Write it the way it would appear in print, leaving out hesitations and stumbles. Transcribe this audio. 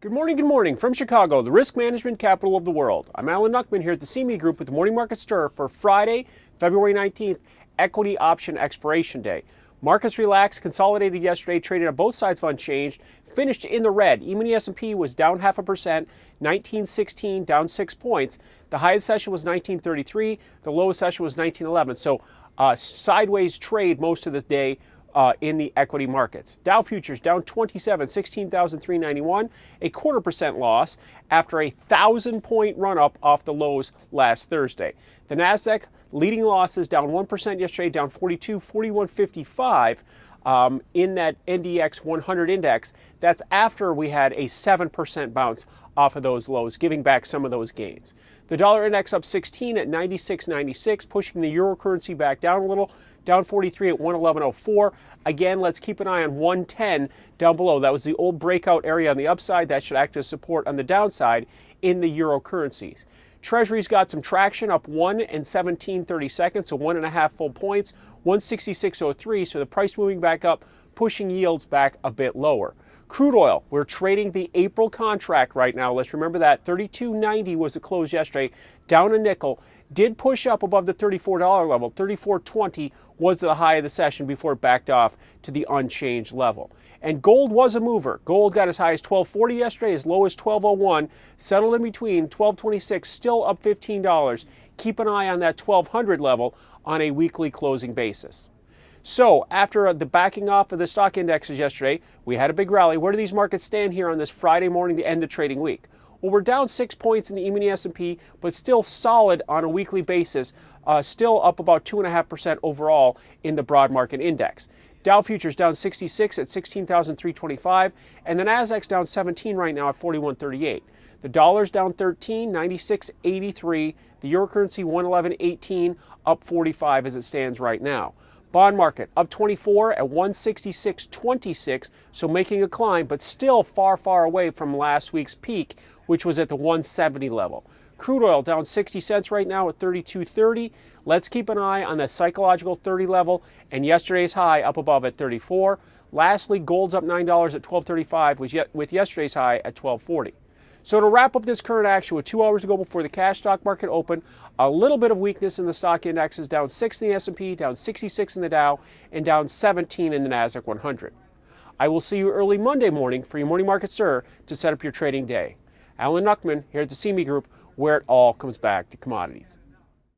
Good morning from Chicago, the risk management capital of the world. I'm Alan Nuckman here at the CME Group with the Morning Market Stir for Friday, February 19th, equity option expiration day. Markets relaxed, consolidated yesterday, traded on both sides of unchanged, finished in the red. E-mini S&P was down 0.5%, 1916, down 6 points. The highest session was 1933, the lowest session was 1911. So sideways trade most of the day in the equity markets. Dow futures down 27, 16,391, a 0.25% loss after a 1,000-point run-up off the lows last Thursday. The Nasdaq leading losses down 1% yesterday, down 42, 41.55 in that NDX 100 index. That's after we had a 7% bounce off of those lows, giving back some of those gains. The dollar index up 16 at 96.96, pushing the euro currency back down a little, down 43 at 111.04. Again, let's keep an eye on 110 down below. That was the old breakout area on the upside. That should act as support on the downside in the euro currencies. Treasuries got some traction, up 1 and 17/32, so 1.5 full points, 166.03. So the price moving back up, pushing yields back a bit lower. Crude oil, we're trading the April contract right now. Let's remember that 32.90 was the close yesterday, down a nickel. Did push up above the $34 level. 34.20 was the high of the session before it backed off to the unchanged level. And gold was a mover. Gold got as high as $12.40 yesterday, as low as $12.01, settled in between $12.26, still up $15. Keep an eye on that 1200 level on a weekly closing basis. So after the backing off of the stock indexes yesterday, we had a big rally. Where do these markets stand here on this Friday morning to end the trading week? Well, we're down 6 points in the E-mini S&P, but still solid on a weekly basis, still up about 2.5% overall in the broad market index. Dow futures down 66 at 16,325, and the Nasdaq's down 17 right now at 41.38. The dollar's down 13, 96.83. The euro currency 111.18, up 45 as it stands right now. Bond market up 24 at 166.26, so making a climb, but still far, far away from last week's peak, which was at the 170 level. Crude oil down 60 cents right now at 32.30. Let's keep an eye on the psychological 30 level and yesterday's high up above at 34. Lastly, gold's up $9 at 12.35 with yesterday's high at 12.40. So to wrap up this current action with 2 hours to go before the cash stock market open, a little bit of weakness in the stock indexes, down 6 in the S&P, down 66 in the Dow, and down 17 in the Nasdaq 100. I will see you early Monday morning for your Morning Market Stir to set up your trading day. Alan Nuckman here at the CME Group, where it all comes back to commodities.